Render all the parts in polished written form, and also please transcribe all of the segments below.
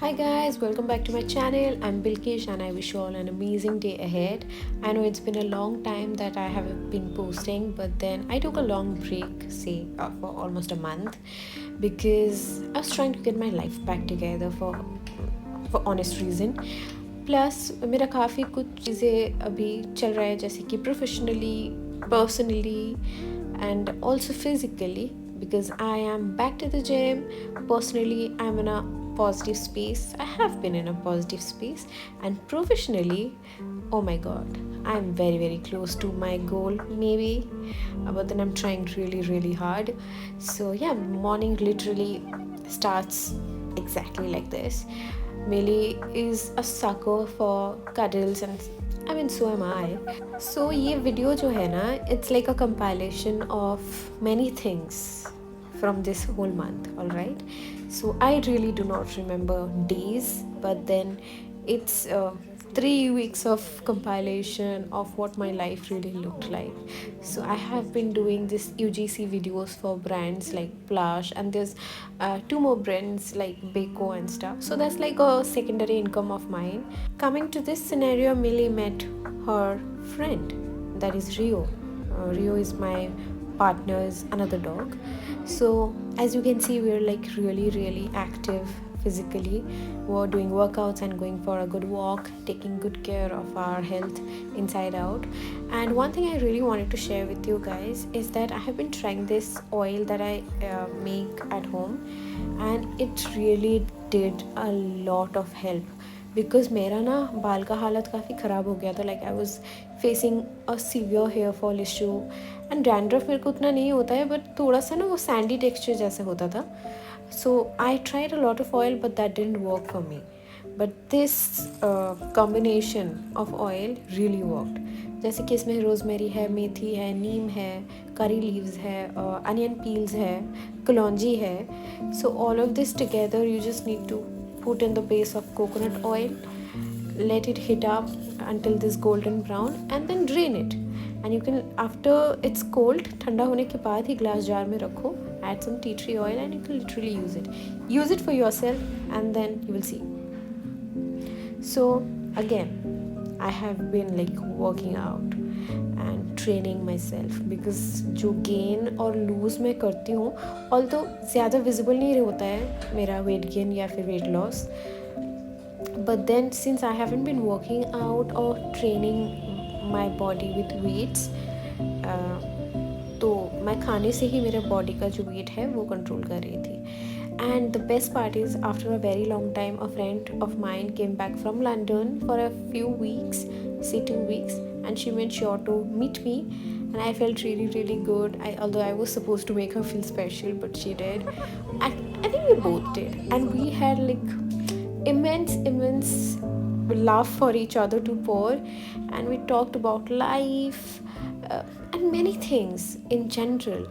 Hi guys, welcome back to my channel. I'm Bilkish and I wish you all an amazing day ahead. I know it's been a long time that I haven't been posting, but then I took a long break, say for almost a month, because I was trying to get my life back together for honest reason. Plus मेरा काफ़ी कुछ चीज़ें अभी चल रहा है जैसे कि professionally personally and also physically because I am back to the gym. Personally, I'm in a positive space. I have been in a positive space, and professionally, oh my god, I'm very close to my goal, maybe, but then I'm trying really hard. So, yeah, morning literally starts exactly like this. Millie is a sucker for cuddles and I mean so am I. So ये video जो है ना, it's like a compilation of many things from this whole month, alright? So I really do not remember days, but then it's 3 weeks of compilation of what my life really looked like. So I have been doing this UGC videos for brands like Plush, and there's 2 more brands like Beko and stuff. So that's like a secondary income of mine. Coming to this scenario, Millie met her friend, that is Rio. Rio is my partner's another dog. So as you can see, we're like really active physically. We're doing workouts and going for a good walk, taking good care of our health inside out. And one thing I really wanted to share with you guys is that I have been trying this oil that I make at home, and it really did a lot of help. Because मेरा ना बाल का हालत काफ़ी ख़राब हो गया था. Like I was facing a severe hair fall issue and dandruff मेरे को उतना नहीं होता है, बट थोड़ा सा ना वो सैंडी टेक्सचर जैसे होता था. So I tried a lot of oil but that didn't work for me. But this combination of oil really worked. जैसे कि इसमें रोज़मेरी है, मेथी है, नीम है, करी लीव्स है, अनियन पील्स है, कलौंजी है. So all of this together you just need to put in the base of coconut oil, let it heat up until this golden brown, and then drain it. And you can, after it's cold, ठंडा होने के बाद ही glass jar में रखो, add some tea tree oil, and you can literally use it for yourself, and then you will see. So again, I have been like working out and training myself, because जो gain और lose मैं करती हूँ, although ज़्यादा visible नहीं होता है मेरा weight gain या फिर weight loss, but then since I haven't been working out or training my body with weights, तो मैं खाने से ही मेरे बॉडी का जो वेट है वो कंट्रोल कर रही थी. And the best part is, after a very long time, a friend of mine came back from London for a few weeks, say 2 weeks, and she made sure to meet me, and I felt really good. Although I was supposed to make her feel special, but she did. I think we both did, and we had like immense laugh for each other to pour, and we talked about life and many things in general,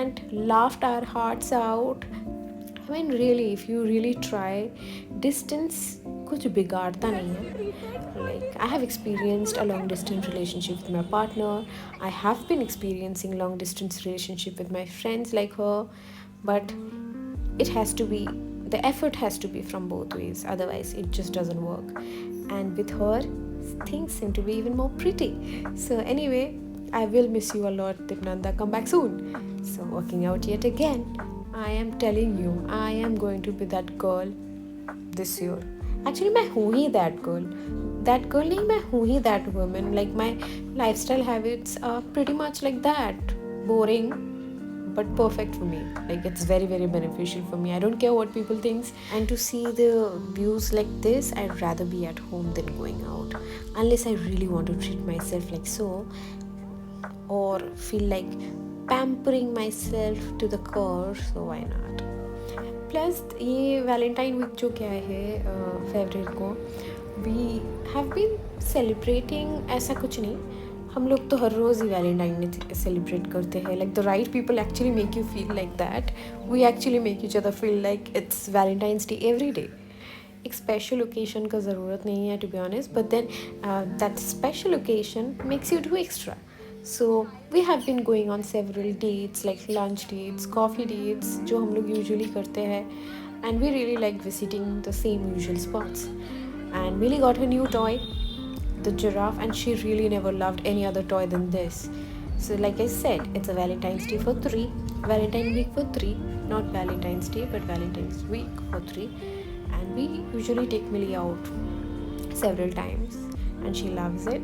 and laughed our hearts out. I mean, really, if you really try, distance कुछ बिगाड़ता नहीं है. Like, I have experienced a long distance relationship with my partner. I have been experiencing long distance relationship with my friends like her, but it has to be, the effort has to be from both ways, otherwise it just doesn't work. And with her, things seem to be even more pretty. So anyway, I will miss you a lot, Dipnanda. Come back soon. So working out yet again. I am telling you, I am going to be that girl this year. Actually, मैं हूँ ही that girl. That girl नहीं, मैं हूँ ही that woman. Like, my lifestyle habits are pretty much like that. Boring, but perfect for me. Like, it's very beneficial for me. I don't care what people think. And to see the views like this, I'd rather be at home than going out. Unless I really want to treat myself like so, or feel like pampering myself to the core, so why not. Plus ये Valentine week जो क्या है favourite को, we have been celebrating. ऐसा कुछ नहीं, हम लोग तो हर रोज़ ही वैलेंटाइन डे सेलिब्रेट करते हैं. Like the right people actually make you feel like that. We actually make each other feel like it's Valentine's Day every day. एक स्पेशल ओकेजन का ज़रूरत नहीं है, to be honest, but then that special occasion makes you do extra. So we have been going on several dates, like lunch dates, coffee dates, जो हम लोग usually करते हैं. and we really like visiting the same usual spots. And Millie got her new toy, the giraffe, and she really never loved any other toy than this. So like I said, it's a Valentine's Day for 3, Valentine week for 3, not Valentine's Day but Valentine's week for 3. And we usually take Millie out several times and she loves it.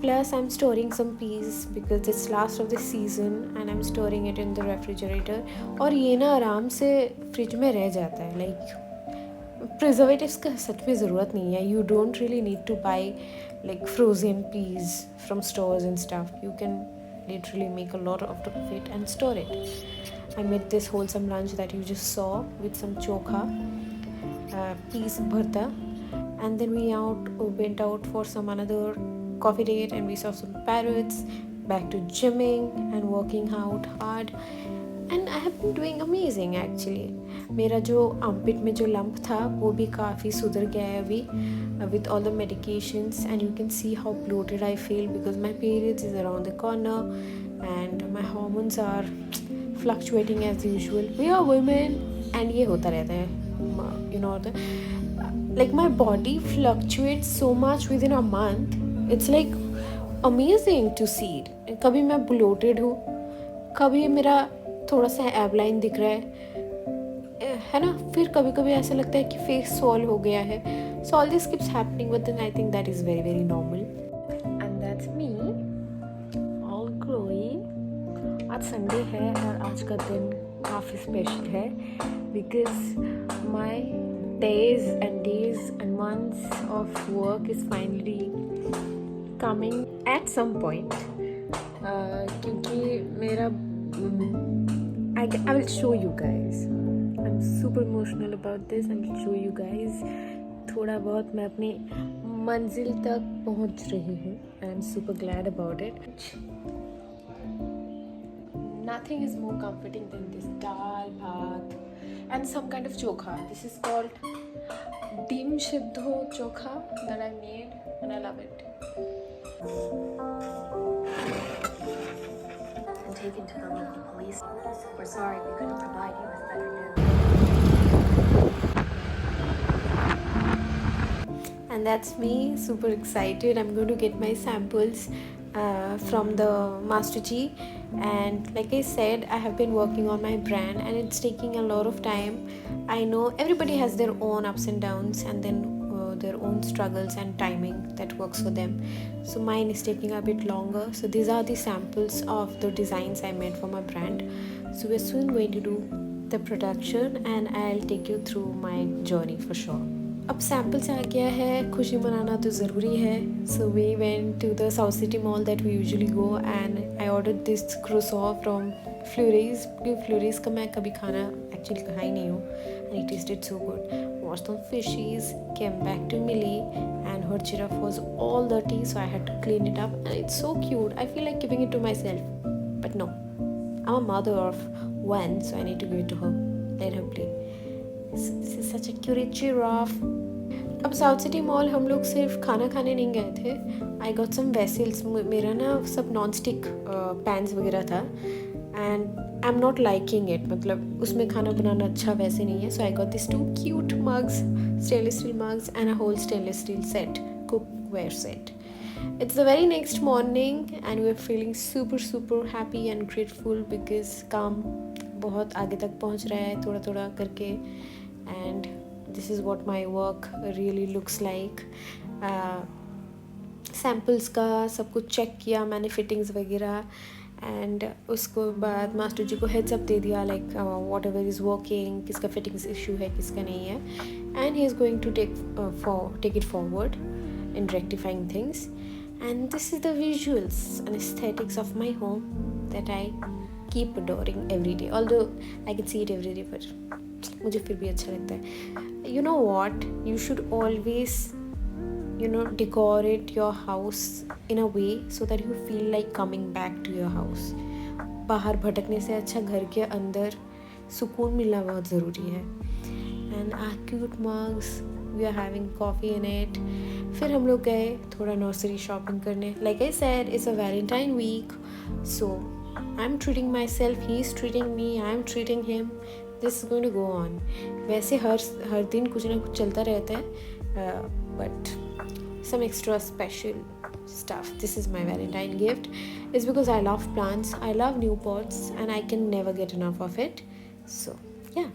Plus I'm storing some peas because it's last of the season and I'm storing it in the refrigerator. और ये ना आराम से fridge में रह जाता है. Like preservatives का सच में ज़रूरत नहीं है. You don't really need to buy like frozen peas from stores and stuff. You can literally make a lot of it and store it. I made this wholesome lunch that you just saw with some chokha, peas bharta, and then we went out for some another coffee date and we saw some parrots, back to gymming and working out hard, and I have been doing amazing actually. मेरा जो armpit में जो lump था वो भी काफ़ी सुधर गया है अभी with all the medications, and you can see how bloated I feel because my periods is around the corner and my hormones are fluctuating as usual. We are women and ये होता रहता है, you know, like my body fluctuates so much within a month. It's like amazing to see it. कभी मैं bloated हूँ, कभी मेरा थोड़ा सा एब लाइन दिख रहा है ना, फिर कभी कभी ऐसा लगता है कि फेस सॉल्व हो गया है. So all this keeps happening, but then I think that is very very normal. And that's me, all glowing. आज संडे है और आज का दिन काफ़ी स्पेशल है because my days and months of work is finally coming at some point. क्योंकि मेरा I will show you guys. I'm super emotional about this. I will show you guys. थोड़ा बहुत मैं अपनी मंजिल तक पहुंच रही हूँ. I'm super glad about it. Nothing is more comforting than this dal bhat and some kind of chokha. This is called dim shiddho chokha that I made and I love it. And taken to the local police. We're sorry we couldn't provide you with better news. And that's me, super excited. I'm going to get my samples from the Master G, and like I said, I have been working on my brand and it's taking a lot of time. I know everybody has their own ups and downs and then their own struggles and timing that works for them. So mine is taking a bit longer. So these are the samples of the designs I made for my brand. So we're soon going to do the production and I'll take you through my journey for sure. अब samples आ गया है, खुशी मनाना तो ज़रूरी है. So we went to the South City Mall that we usually go and I ordered this croissant from Flurys. क्योंकि फ्लोरीज का मैं कभी खाना एक्चुअली खा ही नहीं हूँ and it tested so good. Watched some fishies, came back to Millie and her giraffe was all dirty, so I had to clean it up and it's so cute. I feel like giving it to myself, but no, I'm a mother of one, so I need to give it to her, let her play. This is such a cute giraffe. अब South City Mall हम लोग सिर्फ खाना खाने नहीं गए थे. I got some vessels. मेरा ना सब नॉन स्टिक पैन्स वगैरह था and I am not liking it. मतलब उसमें खाना बनाना अच्छा वैसे नहीं है. So I got this 2 cute mugs, stainless steel mugs and a whole stainless steel set, cookware set. It's the very next morning and we're feeling super happy and grateful because काम बहुत आगे तक पहुँच रहा है थोड़ा थोड़ा करके. And this is what my work really looks like. Samples का सब कुछ चेक किया मैंने, फिटिंग्स वगैरह, एंड उसको बाद मास्टर जी को हेड्स अप दे दिया like what ever is working, किसका फिटिंग्स इशू है किसका नहीं है, and he is going to take it forward in rectifying things. And this is the visuals and aesthetics of my home that I keep adoring every day, although I can see it every day, but मुझे फिर भी अच्छा लगता है. You know what, you should always decorate your house in a way so that you feel like coming back to your house. बाहर भटकने से अच्छा घर के अंदर सुकून मिलना बहुत ज़रूरी है. And our cute mugs, we are having coffee in it. फिर हम लोग गए थोड़ा नर्सरी शॉपिंग करने. Like I said, it's a Valentine week, so I'm treating myself, he's treating me, I'm treating him. This is going to go on. वैसे हर दिन कुछ ना कुछ चलता रहता है, but some extra special stuff. This is my Valentine gift. It's because I love plants, I love new pots, and I can never get enough of it. So yeah.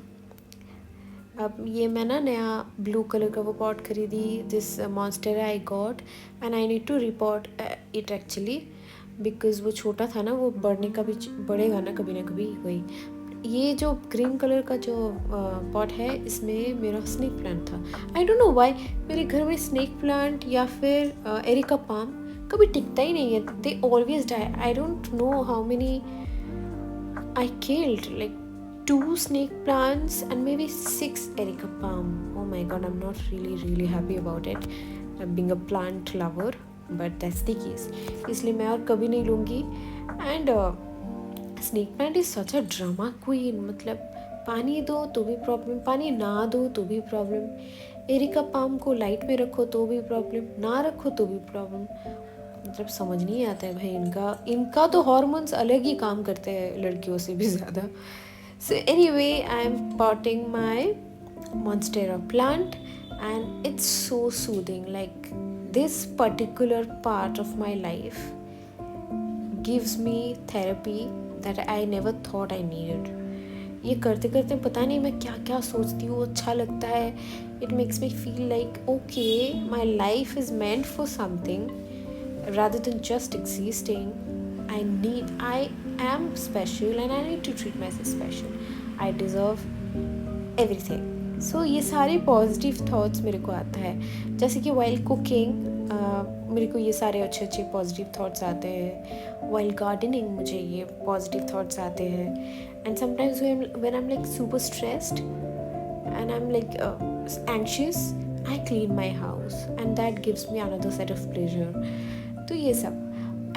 अब ये मैं ना नया ब्लू कलर का वो pot खरीदी. This monstera I got and I need to repot it actually, because वो छोटा था ना, वो बढ़ने का भी बढ़ेगा ना कभी वही. ये जो ग्रीन कलर का जो पॉट है, इसमें मेरा स्नेक प्लांट था. आई डोंट नो व्हाई मेरे घर में स्नेक प्लांट या फिर एरिका पाम कभी टिकता ही नहीं है. They always die. I don't know how many I killed, like 2 snake plants and maybe 6 erica palm. Oh my god, I'm not really happy about it, being a plant lover, but that's the case. इसलिए मैं और कभी नहीं लूँगी. And snake plant is such a drama queen. मतलब पानी दो तो भी प्रॉब्लम, पानी ना दो तो भी प्रॉब्लम, एरिका पाम को लाइट में रखो तो भी प्रॉब्लम, ना रखो तो भी प्रॉब्लम. मतलब समझ नहीं आता है भाई, इनका तो हार्मोन्स अलग ही काम करते हैं लड़कियों से भी ज़्यादा. So anyway, I'm potting my monstera plant and it's so soothing. Like this particular part of my life gives me therapy that I never thought I needed. ये करते करते पता नहीं मैं क्या क्या सोचती हूँ, अच्छा लगता है. It makes me feel like okay, my life is meant for something rather than just existing. I am special and I need to treat myself special. I deserve everything. So ये सारे पॉजिटिव थॉट्स मेरे को आता है. जैसे कि while cooking मेरे को ये सारे अच्छे पॉजिटिव थॉट्स आते हैं. while gardening मुझे ये पॉजिटिव थॉट्स आते हैं. and sometimes when I'm like super stressed and I'm like anxious, I clean my house and that gives me another set of pleasure. तो ये सब.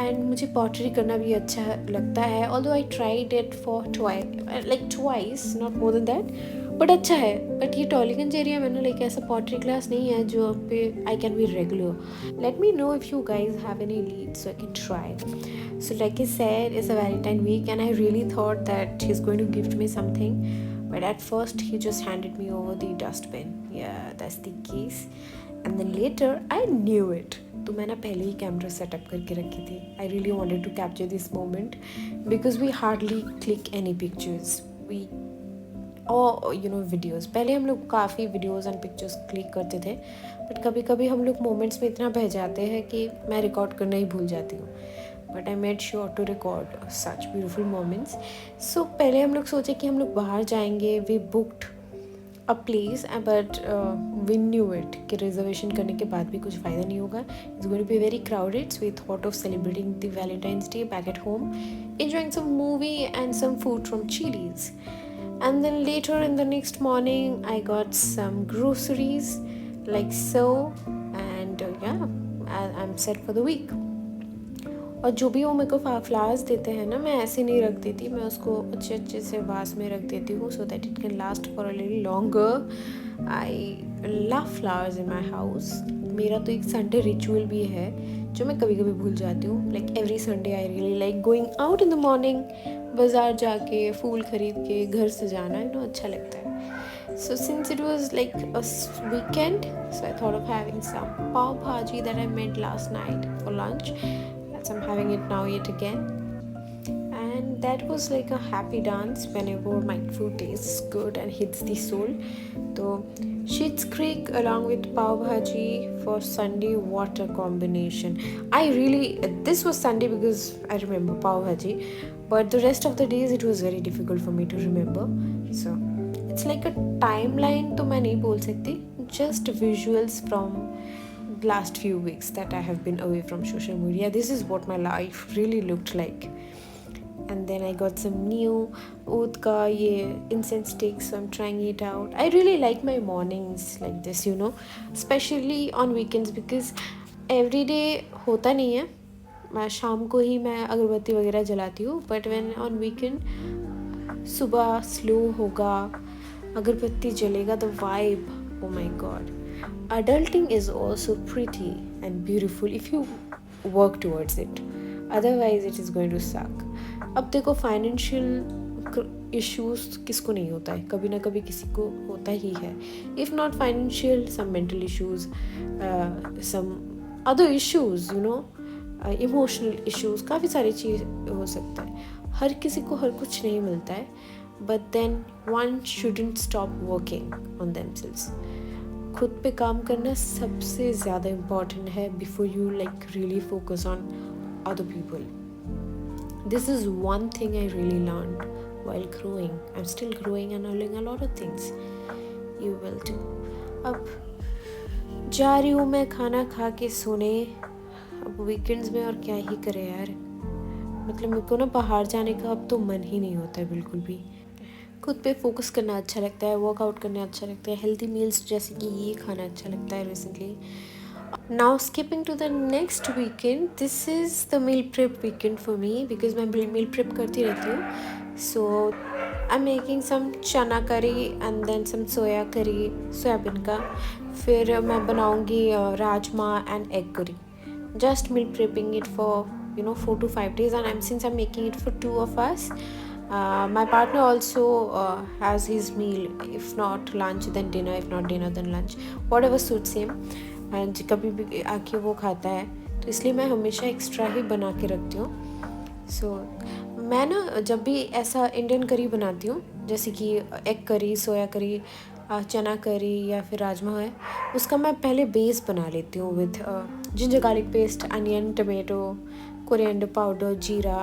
एंड मुझे पॉटरी करना भी अच्छा लगता है. Although I tried it for twice, not more than that, but अच्छा है. बट ये टॉलीगंज एरिया में ना लाइक ऐसा पॉटरी क्लास नहीं है जो पे I can be regular. Let me know if you guys have any lead so I can try. So like I said, it's a Valentine week and I really thought that he is going to gift me something, but at first he just handed me over the dustbin. Yeah that's the case. And then later I knew it. तो मैंने पहले ही camera setup करके रखी थी. आई really wanted to capture this moment because we hardly click any pictures we और videos. पहले हम लोग काफ़ी वीडियोज़ एंड पिक्चर्स क्लिक करते थे, बट कभी कभी हम लोग मोमेंट्स में इतना बह जाते हैं कि मैं रिकॉर्ड करना ही भूल जाती हूँ. But I made sure to record such beautiful moments. So पहले हम लोग सोचे कि हम लोग बाहर जाएंगे. We booked a place, but we knew it कि रिजर्वेशन करने के बाद भी कुछ फ़ायदा नहीं होगा. It's going to be very crowded. So we thought of celebrating the Valentine's Day back at home, enjoying some movie and some food from Chili's. And then later in the next morning I got some groceries like so, and I'm set for the week. और जो भी वो मेरे को flowers देते हैं ना, मैं ऐसे नहीं रख देती, मैं उसको अच्छे से वास में रख देती हूँ so that it can last for a little longer. I love flowers in my house. मेरा तो एक संडे रिचुअल भी है जो मैं कभी कभी भूल जाती हूँ. Like every Sunday I really like going out in the morning, बाज़ार जाके फूल खरीद के घर सजाना अच्छा लगता है. So since it was like a weekend, so I thought of having some pav bhaji that I made last night for lunch. So I'm having it now yet again. And that was like a happy dance whenever my food tastes good and hits the soul. So Schitt's Creek along with pav bhaji for Sunday, what a combination. This was Sunday because I remember pav bhaji, but the rest of the days it was very difficult for me to remember. So it's like a timeline तो मैं नहीं बोल सकती, just visuals from last few weeks that I have been away from social media. This is what my life really looked like. And then I got some new oud ka ye incense sticks, so I'm trying it out. I really like my mornings like this, especially on weekends because every day होता नहीं है. मैं शाम को ही मैं अगरबत्ती वगैरह जलाती हूँ, but when on weekend सुबह स्लो होगा, अगरबत्ती जलेगा, the vibe, oh my god. Adulting is also pretty and beautiful if you work towards it. Otherwise it is going to suck. अब देखो फाइनेंशियल इश्यूज किसको नहीं होता है, कभी ना कभी किसी को होता ही है. If not financial, some mental issues, some other issues, emotional issues, काफ़ी सारी चीज़ हो सकता है. हर किसी को हर कुछ नहीं मिलता है, but then one shouldn't stop working on themselves. खुद पे काम करना सबसे ज़्यादा इम्पॉर्टेंट है before you like really focus on other people. This is one thing I really learned while growing. I'm still growing and learning a lot of things. You will too. अब जा रही हूँ मैं खाना खा के सोने. अब वीकेंड्स में और क्या ही करे यार. मतलब मेरे को ना बाहर जाने का अब तो मन ही नहीं होता है बिल्कुल भी. खुद पे फोकस करना अच्छा लगता है, वर्कआउट करना अच्छा लगता है, हेल्दी मील्स जैसे कि ये खाना अच्छा लगता है recently. Now skipping to the next weekend, this is the meal prep weekend for me because मैं meal prep करती रहती हूँ. So I'm making some chana curry and then some soya curry, soybean का. फिर मैं बनाऊँगी rajma and egg curry. Just meal prepping it for 4 to 5 days, and since I'm making it for 2 of us, my partner also has his meal, if not lunch then dinner, if not dinner then lunch, whatever suits him. And कभी भी आके वो खाता है, तो इसलिए मैं हमेशा एक्स्ट्रा ही बना के रखती हूँ. सो मैं ना जब भी ऐसा इंडियन करी बनाती हूँ, जैसे कि एग करी, सोया करी, चना करी या फिर राजमा है, उसका मैं पहले बेस बना लेती हूँ with ginger garlic paste, onion, tomato, coriander powder, जीरा,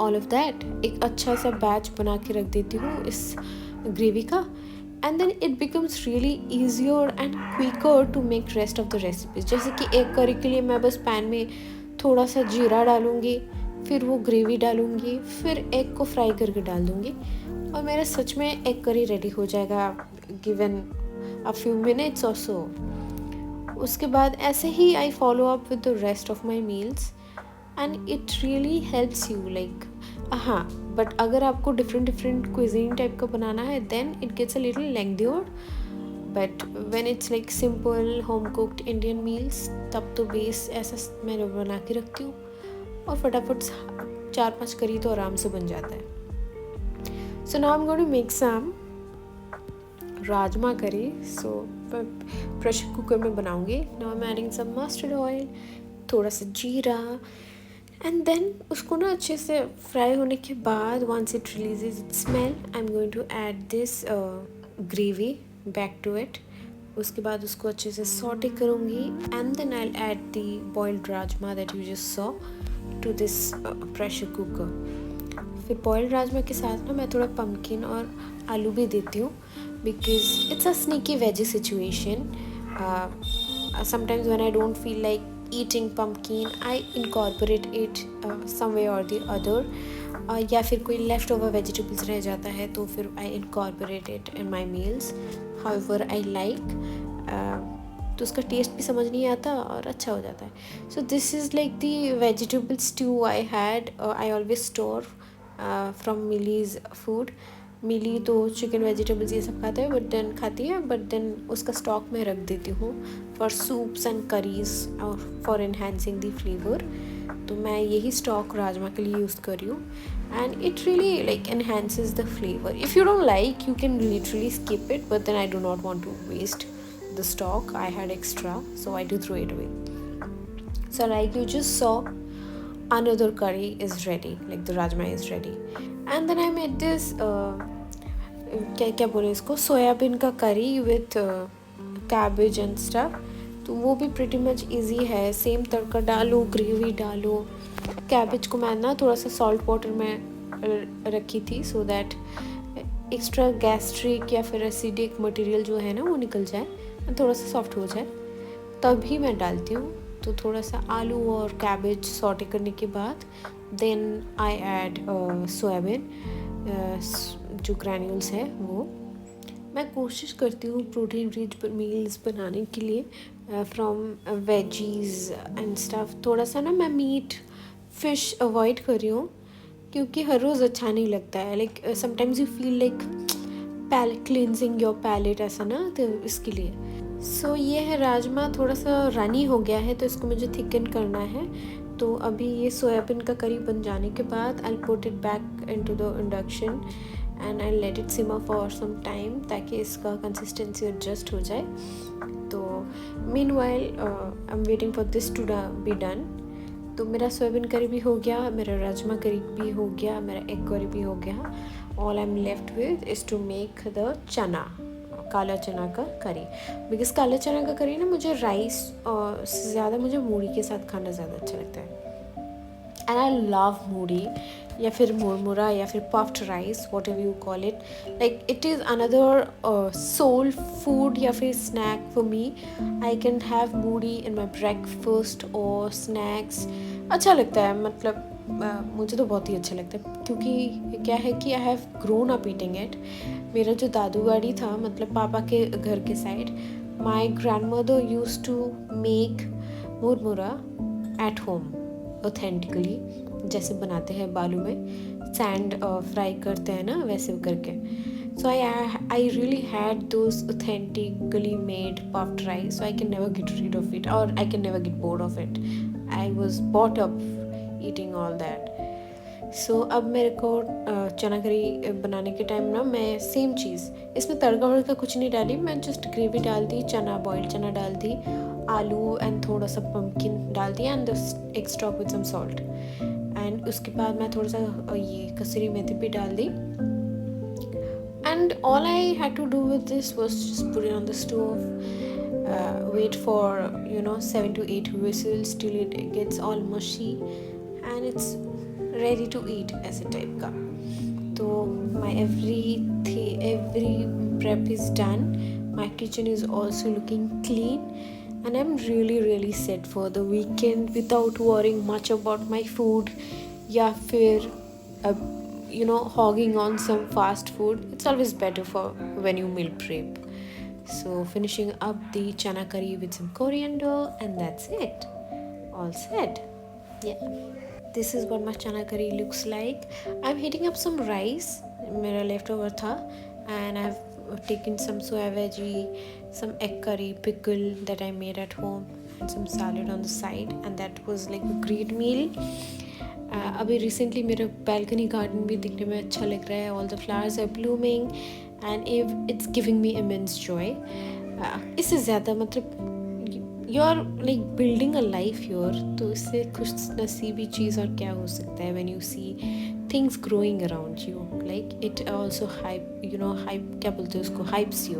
ऑल ऑफ दैट. एक अच्छा सा बैच बना के रख देती हूँ इस ग्रेवी का. And then it becomes really easier and quicker to make rest of the recipes. जैसे कि एग करी के लिए मैं बस पैन में थोड़ा सा जीरा डालूँगी, फिर वो ग्रेवी डालूँगी, फिर एग को फ्राई करके डाल दूँगी, और मेरा सच में एग करी रेडी हो जाएगा given a few minutes or so. उसके बाद ऐसे ही I follow up with the rest of my meals and it really helps you like. हाँ, बट अगर आपको डिफरेंट क्विजीन टाइप का बनाना है then it gets a little lengthier, but when it's like simple home cooked Indian meals तब तो base ऐसा मैं बना के रखती हूँ और फटाफट 4-5 करी तो आराम से बन जाता है. So now I am going to make some rajma curry. So pressure cooker में बनाऊँगी. Now I am adding some mustard oil, थोड़ा सा जीरा, एंड देन उसको ना अच्छे से फ्राई होने के बाद once it releases it smell, I am going to add this gravy back to it. उसके बाद उसको अच्छे से सॉटे करूँगी and then I will add the boiled rajma that you just saw to this pressure cooker. फिर boiled rajma के साथ ना मैं थोड़ा पम्पकिन और आलू भी देती हूँ because it's a sneaky veggie situation. Sometimes when I don't feel like eating pumpkin, I incorporate it some way or the other. या फिर कोई left over vegetables रह जाता है तो फिर I incorporate it in my meals however I like. तो उसका टेस्ट भी समझ नहीं आता और अच्छा हो जाता है. So this is like the vegetable stew I had. I always store from Millie's food. मिली तो चिकन वेजिटेबल्स ये सब खाता है खाती है, बट देन उसका स्टॉक में रख देती हूँ फॉर सूप्स एंड करीज और फॉर एनहेंसिंग द फ्लेवर. तो मैं यही स्टॉक राजमा के लिए यूज़ कर रही हूँ and it really like enhances the flavour. If you don't like you can literally skip it, but then I do not want to waste the stock I had extra, so I do throw it away. So like you just saw, another curry is ready, like the rajma is ready. And then I made this क्या बोले इसको, soybean का करी with cabbage and stuff. तो वो भी pretty much easy है. Same तड़का डालो, ग्रेवी डालो. कैबेज को मैं ना थोड़ा सा सॉल्ट वाटर में रखी थी सो दैट एक्स्ट्रा गैस्ट्रिक या फिर एसिडिक मटेरियल जो है ना वो निकल जाए, थोड़ा सा सॉफ्ट हो जाए, तभी मैं डालती हूँ. तो थोड़ा सा आलू और कैबेज सॉटे करने के बाद देन आई ऐड सोयाबीन जो ग्रैन्यूल्स है वो. मैं कोशिश करती हूँ प्रोटीन रिच मील्स बनाने के लिए फ्रॉम वेजीज एंड स्टफ. थोड़ा सा ना मैं मीट फिश अवॉइड कर रही हूँ क्योंकि हर रोज़ अच्छा नहीं लगता है. Like sometimes you feel like palate cleansing your palate ऐसा ना, तो इसके लिए. सो ये है राजमा, थोड़ा सा रनी हो गया है तो इसको मुझे थिकन करना है. तो अभी ये सोयाबीन का करी बन जाने के बाद I put it back into the induction and I let it simmer for some time ताकि इसका कंसिस्टेंसी एडजस्ट हो जाए. तो meanwhile I am waiting for this to be done. तो मेरा सोयाबीन करी भी हो गया, मेरा राजमा करी भी हो गया, मेरा एग करी भी हो गया. All I am left with is to make the chana, kala चना का करी. बिकॉज काला चना का करी ना मुझे राइस से ज़्यादा मुझे मूढ़ी के साथ खाना ज़्यादा अच्छा लगता है. एंड आई लव मूढ़ी या फिर मुरमुरा या फिर puffed rice, what ever you call it. Like it is another soul food या फिर snack for me. I can have mudhi in my breakfast और स्नैक्स. अच्छा लगता है, मतलब मुझे तो बहुत ही अच्छा लगता है. क्योंकि क्या है कि I have grown up eating it. मेरा जो दादू गाड़ी था, मतलब पापा के घर के side, my grand mother use to make murmura at home authentically, जैसे बनाते हैं बालू में सैंड फ्राई करते हैं ना, वैसे करके. So I really had those authentically made puffed rice. So I can never get rid of it और I can never get bored of it. I was bought up eating all that. So अब मेरे को चना करी बनाने के time ना मैं सेम चीज़, इसमें तड़का वड़का कुछ नहीं डाली, मैं जस्ट ग्रेवी डाल दी, चना बॉइल्ड चना डाल दी, आलू एंड थोड़ा सा पम्पकिन डाल दिया and egg stock with some salt. And उसके बाद मैं थोड़ा सा ये कसूरी मेथी भी डाल दी. And all I had to do with this was just put it on the stove, wait for 7 to 8 whistles till it gets all mushy and it's ready to eat ऐसे टाइप का. तो my every prep is done. My kitchen is also looking clean and I'm really set for the weekend without worrying much about my food या फिर hogging on some fast food. It's always better for when you meal prep. So finishing up the chana curry with some coriander and that's it. All set. Yeah. This is what my chana curry looks like. I'm heating up some rice. मेरा leftover था and I've taken some soya veggie, some egg curry, pickle that I made at home and some salad on the side and that was like a great meal. अभी recently मेरा balcony garden भी दिखने में अच्छा लग रहा है. All the flowers are blooming and it's giving me immense joy. इससे ज़्यादा मतलब you are like building a life your, तो इससे खुश नसीबी चीज़ और क्या हो सकता है when you see things growing around you. Like it also hype क्या बोलते हैं उसको, हाइप्स यू.